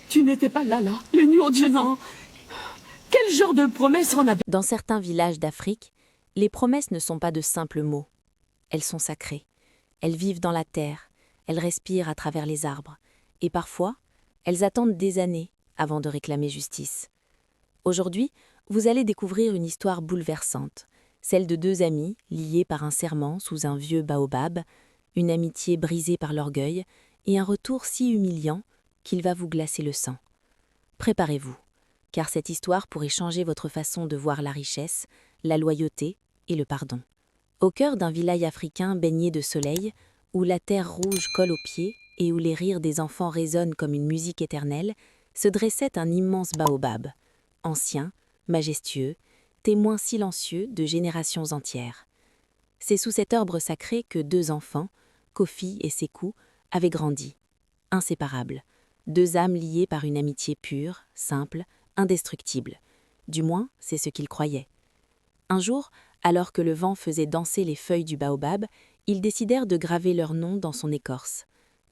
Tu n'étais pas là, le nuit au Dieu, non. Quel genre de promesse on avait? Dans certains villages d'Afrique, les promesses ne sont pas de simples mots. Elles sont sacrées. Elles vivent dans la terre, elles respirent à travers les arbres, et parfois, elles attendent des années avant de réclamer justice. Aujourd'hui, vous allez découvrir une histoire bouleversante, celle de deux amis liés par un serment sous un vieux baobab, une amitié brisée par l'orgueil et un retour si humiliant qu'il va vous glacer le sang. Préparez-vous, car cette histoire pourrait changer votre façon de voir la richesse, la loyauté et le pardon. Au cœur d'un village africain baigné de soleil, où la terre rouge colle aux pieds et où les rires des enfants résonnent comme une musique éternelle, se dressait un immense baobab, ancien, majestueux, témoin silencieux de générations entières. C'est sous cet arbre sacré que deux enfants, Kofi et Sékou, avaient grandi, inséparables, deux âmes liées par une amitié pure, simple, indestructible. Du moins, c'est ce qu'ils croyaient. Un jour, alors que le vent faisait danser les feuilles du baobab, ils décidèrent de graver leur nom dans son écorce.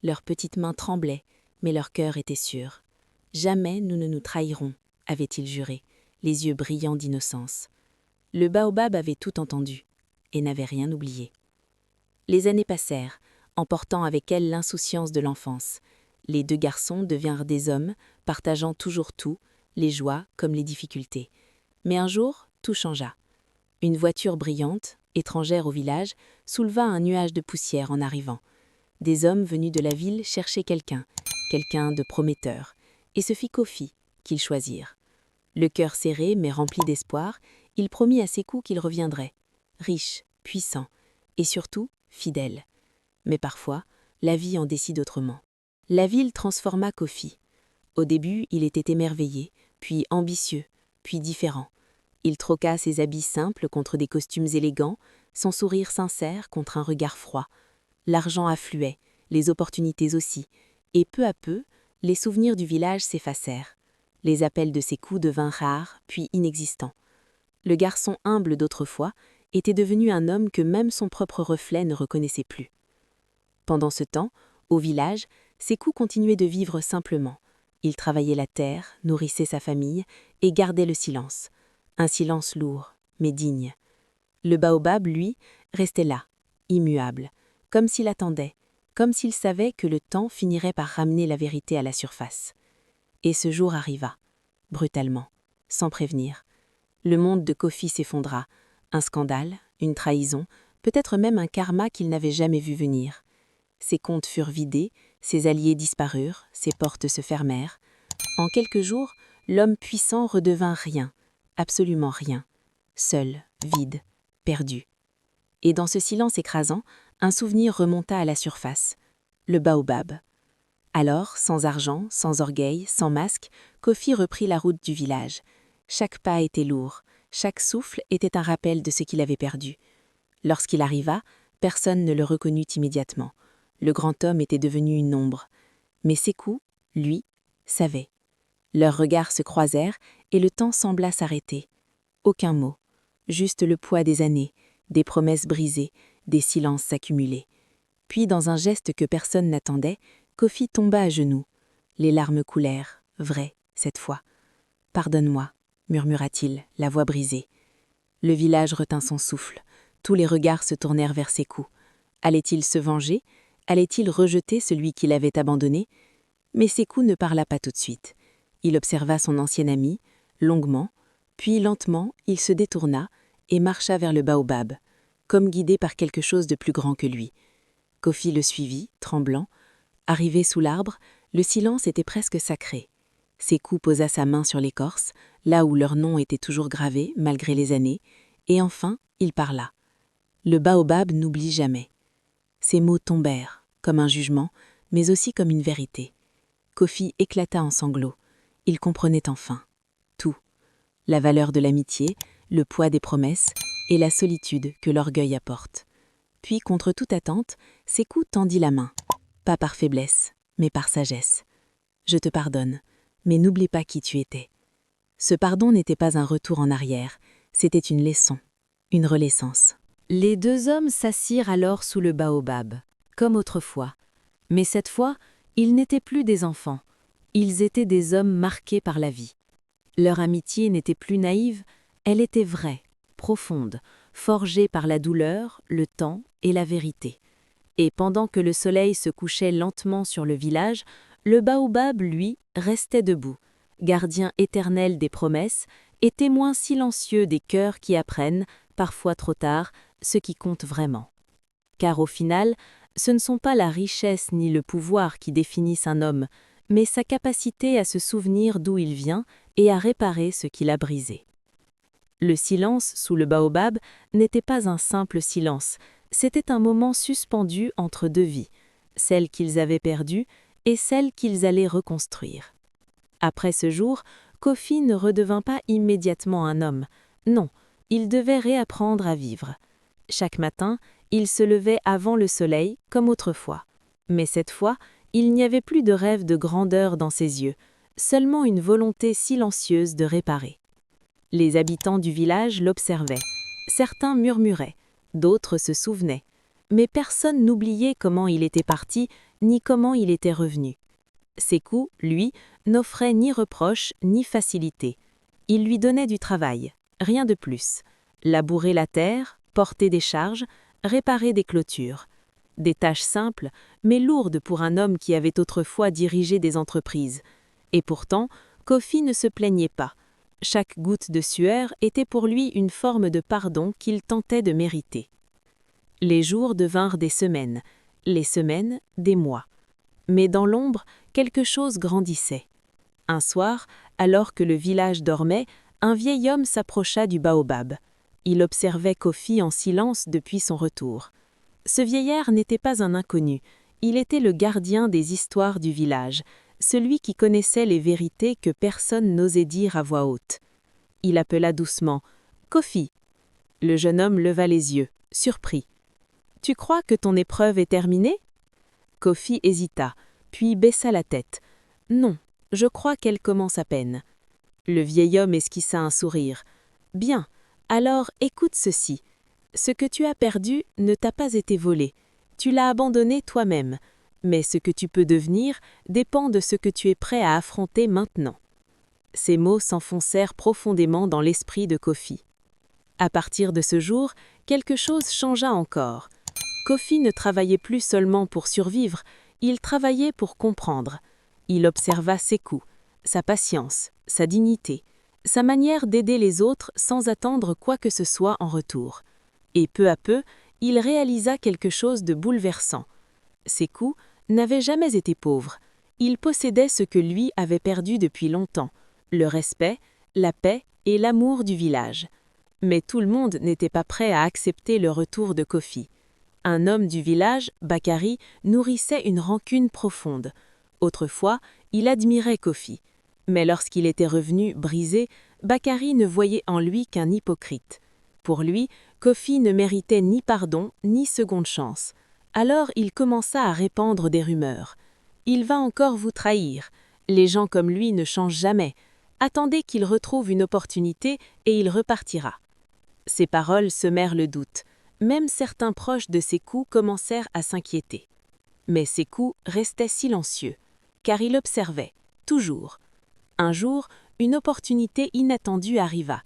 Leurs petites mains tremblaient, mais leur cœur était sûr. « Jamais nous ne nous trahirons », avaient-ils juré, les yeux brillants d'innocence. Le baobab avait tout entendu et n'avait rien oublié. Les années passèrent, emportant avec elles l'insouciance de l'enfance. Les deux garçons devinrent des hommes, partageant toujours tout, les joies comme les difficultés. Mais un jour, tout changea. Une voiture brillante, étrangère au village, souleva un nuage de poussière en arrivant. Des hommes venus de la ville cherchaient quelqu'un de prometteur, et ce fit Kofi, qu'ils choisirent. Le cœur serré mais rempli d'espoir, il promit à Sékou qu'il reviendrait, riche, puissant, et surtout fidèle. Mais parfois, la vie en décide autrement. La ville transforma Kofi. Au début, il était émerveillé, puis ambitieux, puis différent. Il troqua ses habits simples contre des costumes élégants, son sourire sincère contre un regard froid. L'argent affluait, les opportunités aussi, et peu à peu, les souvenirs du village s'effacèrent. Les appels de Sékou devinrent rares, puis inexistants. Le garçon humble d'autrefois était devenu un homme que même son propre reflet ne reconnaissait plus. Pendant ce temps, au village, Sékou continuait de vivre simplement. Il travaillait la terre, nourrissait sa famille et gardait le silence. Un silence lourd, mais digne. Le baobab, lui, restait là, immuable, comme s'il attendait, comme s'il savait que le temps finirait par ramener la vérité à la surface. Et ce jour arriva, brutalement, sans prévenir. Le monde de Kofi s'effondra. Un scandale, une trahison, peut-être même un karma qu'il n'avait jamais vu venir. Ses comptes furent vidés, ses alliés disparurent, ses portes se fermèrent. En quelques jours, l'homme puissant redevint rien, absolument rien, seul, vide, perdu. Et dans ce silence écrasant, un souvenir remonta à la surface, le baobab. Alors, sans argent, sans orgueil, sans masque, Kofi reprit la route du village. Chaque pas était lourd, chaque souffle était un rappel de ce qu'il avait perdu. Lorsqu'il arriva, personne ne le reconnut immédiatement. Le grand homme était devenu une ombre. Mais Sékou, lui, savait. Leurs regards se croisèrent et le temps sembla s'arrêter. Aucun mot, juste le poids des années, des promesses brisées, des silences s'accumuler. Puis, dans un geste que personne n'attendait, Kofi tomba à genoux. Les larmes coulèrent, vraies, cette fois. « Pardonne-moi », murmura-t-il, la voix brisée. Le village retint son souffle. Tous les regards se tournèrent vers Sékou. Allait-il se venger? Allait-il rejeter celui qui l'avait abandonné? Mais Sékou ne parla pas tout de suite. Il observa son ancien ami, longuement, puis lentement, il se détourna et marcha vers le baobab, comme guidé par quelque chose de plus grand que lui. Kofi le suivit, tremblant. Arrivé sous l'arbre, le silence était presque sacré. Sékou posa sa main sur l'écorce, là où leur nom était toujours gravé, malgré les années, et enfin, il parla. Le baobab n'oublie jamais. Ces mots tombèrent, comme un jugement, mais aussi comme une vérité. Kofi éclata en sanglots. Il comprenait enfin tout. La valeur de l'amitié, le poids des promesses et la solitude que l'orgueil apporte. Puis, contre toute attente, Sékou tendit la main. Pas par faiblesse, mais par sagesse. « Je te pardonne, mais n'oublie pas qui tu étais. » Ce pardon n'était pas un retour en arrière, c'était une leçon, une renaissance. Les deux hommes s'assirent alors sous le baobab, comme autrefois. Mais cette fois, ils n'étaient plus des enfants. Ils étaient des hommes marqués par la vie. Leur amitié n'était plus naïve, elle était vraie, profonde, forgée par la douleur, le temps et la vérité. Et pendant que le soleil se couchait lentement sur le village, le baobab, lui, restait debout, gardien éternel des promesses et témoin silencieux des cœurs qui apprennent, parfois trop tard, ce qui compte vraiment. Car au final, ce ne sont pas la richesse ni le pouvoir qui définissent un homme, mais sa capacité à se souvenir d'où il vient et à réparer ce qu'il a brisé. Le silence sous le baobab n'était pas un simple silence, c'était un moment suspendu entre deux vies, celle qu'ils avaient perdue et celle qu'ils allaient reconstruire. Après ce jour, Kofi ne redevint pas immédiatement un homme. Non, il devait réapprendre à vivre. Chaque matin, il se levait avant le soleil, comme autrefois. Mais cette fois, il n'y avait plus de rêve de grandeur dans ses yeux, seulement une volonté silencieuse de réparer. Les habitants du village l'observaient. Certains murmuraient, d'autres se souvenaient. Mais personne n'oubliait comment il était parti, ni comment il était revenu. Sékou, lui, n'offrait ni reproche ni facilité. Il lui donnait du travail, rien de plus. Labourer la terre, porter des charges, réparer des clôtures. Des tâches simples, mais lourdes pour un homme qui avait autrefois dirigé des entreprises. Et pourtant, Kofi ne se plaignait pas. Chaque goutte de sueur était pour lui une forme de pardon qu'il tentait de mériter. Les jours devinrent des semaines, les semaines des mois. Mais dans l'ombre, quelque chose grandissait. Un soir, alors que le village dormait, un vieil homme s'approcha du baobab. Il observait Kofi en silence depuis son retour. Ce vieillard n'était pas un inconnu, il était le gardien des histoires du village, celui qui connaissait les vérités que personne n'osait dire à voix haute. Il appela doucement « Kofi ». Le jeune homme leva les yeux, surpris. « Tu crois que ton épreuve est terminée ?» Kofi hésita, puis baissa la tête. « Non, je crois qu'elle commence à peine. » Le vieil homme esquissa un sourire. « Bien, alors écoute ceci. Ce que tu as perdu ne t'a pas été volé. Tu l'as abandonné toi-même. Mais ce que tu peux devenir dépend de ce que tu es prêt à affronter maintenant. » Ces mots s'enfoncèrent profondément dans l'esprit de Kofi. À partir de ce jour, quelque chose changea encore. Kofi ne travaillait plus seulement pour survivre, il travaillait pour comprendre. Il observa ses coups, sa patience, sa dignité, sa manière d'aider les autres sans attendre quoi que ce soit en retour. Et peu à peu, il réalisa quelque chose de bouleversant. Sékou n'avait jamais été pauvre. Il possédait ce que lui avait perdu depuis longtemps, le respect, la paix et l'amour du village. Mais tout le monde n'était pas prêt à accepter le retour de Kofi. Un homme du village, Bakari, nourrissait une rancune profonde. Autrefois, il admirait Kofi. Mais lorsqu'il était revenu, brisé, Bakari ne voyait en lui qu'un hypocrite. Pour lui, Kofi ne méritait ni pardon, ni seconde chance. Alors il commença à répandre des rumeurs. « Il va encore vous trahir. Les gens comme lui ne changent jamais. Attendez qu'il retrouve une opportunité et il repartira. » Ces paroles semèrent le doute. Même certains proches de Sékou commencèrent à s'inquiéter. Mais Sékou restait silencieux, car il observait, toujours. Un jour, une opportunité inattendue arriva.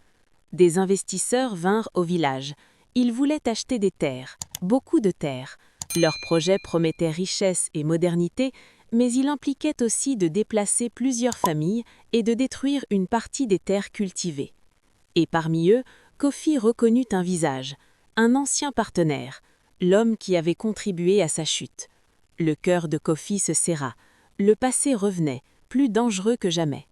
Des investisseurs vinrent au village. Ils voulaient acheter des terres, beaucoup de terres. Leur projet promettait richesse et modernité, mais il impliquait aussi de déplacer plusieurs familles et de détruire une partie des terres cultivées. Et parmi eux, Kofi reconnut un visage, un ancien partenaire, l'homme qui avait contribué à sa chute. Le cœur de Kofi se serra. Le passé revenait, plus dangereux que jamais.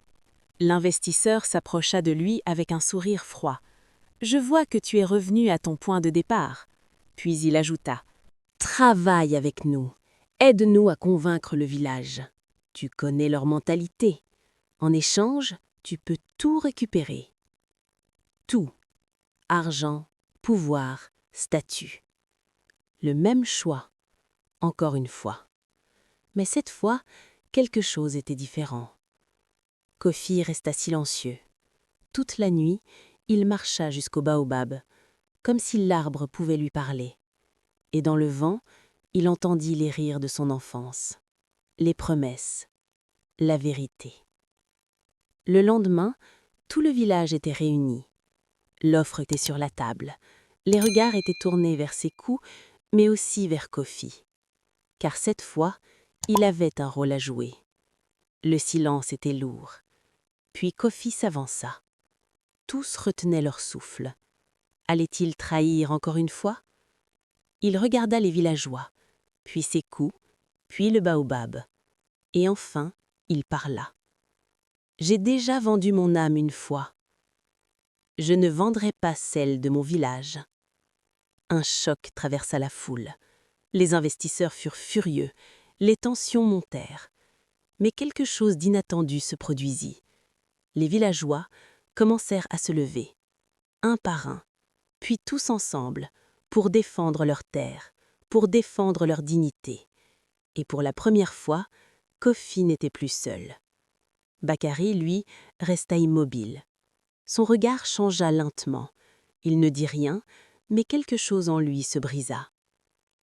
L'investisseur s'approcha de lui avec un sourire froid. « Je vois que tu es revenu à ton point de départ. » Puis il ajouta. « Travaille avec nous. Aide-nous à convaincre le village. Tu connais leur mentalité. En échange, tu peux tout récupérer. Tout. Argent, pouvoir, statut. Le même choix, encore une fois. Mais cette fois, quelque chose était différent. Kofi resta silencieux. Toute la nuit, il marcha jusqu'au baobab, comme si l'arbre pouvait lui parler. Et dans le vent, il entendit les rires de son enfance, les promesses, la vérité. Le lendemain, tout le village était réuni. L'offre était sur la table. Les regards étaient tournés vers Sékou, mais aussi vers Kofi. Car cette fois, il avait un rôle à jouer. Le silence était lourd. Puis Kofi s'avança. Tous retenaient leur souffle. Allait-il trahir encore une fois? Il regarda les villageois, puis Sékou, puis le baobab. Et enfin, il parla. « J'ai déjà vendu mon âme une fois. Je ne vendrai pas celle de mon village. » Un choc traversa la foule. Les investisseurs furent furieux. Les tensions montèrent. Mais quelque chose d'inattendu se produisit. Les villageois commencèrent à se lever, un par un, puis tous ensemble, pour défendre leurs terres, pour défendre leur dignité. Et pour la première fois, Kofi n'était plus seul. Bakary, lui, resta immobile. Son regard changea lentement. Il ne dit rien, mais quelque chose en lui se brisa.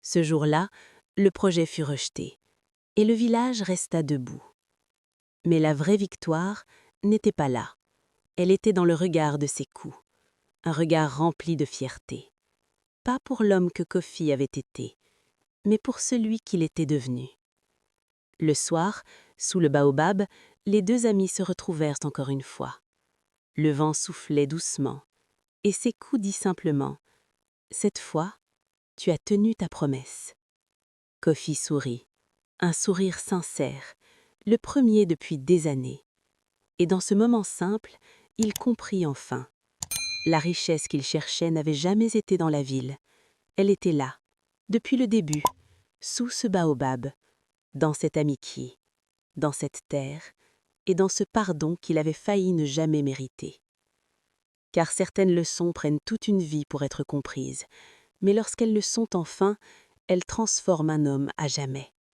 Ce jour-là, le projet fut rejeté, et le village resta debout. Mais la vraie victoire n'était pas là. Elle était dans le regard de Sékou, un regard rempli de fierté. Pas pour l'homme que Kofi avait été, mais pour celui qu'il était devenu. Le soir, sous le baobab, les deux amis se retrouvèrent encore une fois. Le vent soufflait doucement, et Sékou dit simplement « Cette fois, tu as tenu ta promesse. » Kofi sourit, un sourire sincère, le premier depuis des années. Et dans ce moment simple, il comprit enfin. La richesse qu'il cherchait n'avait jamais été dans la ville. Elle était là, depuis le début, sous ce baobab, dans cette amitié, dans cette terre, et dans ce pardon qu'il avait failli ne jamais mériter. Car certaines leçons prennent toute une vie pour être comprises, mais lorsqu'elles le sont enfin, elles transforment un homme à jamais.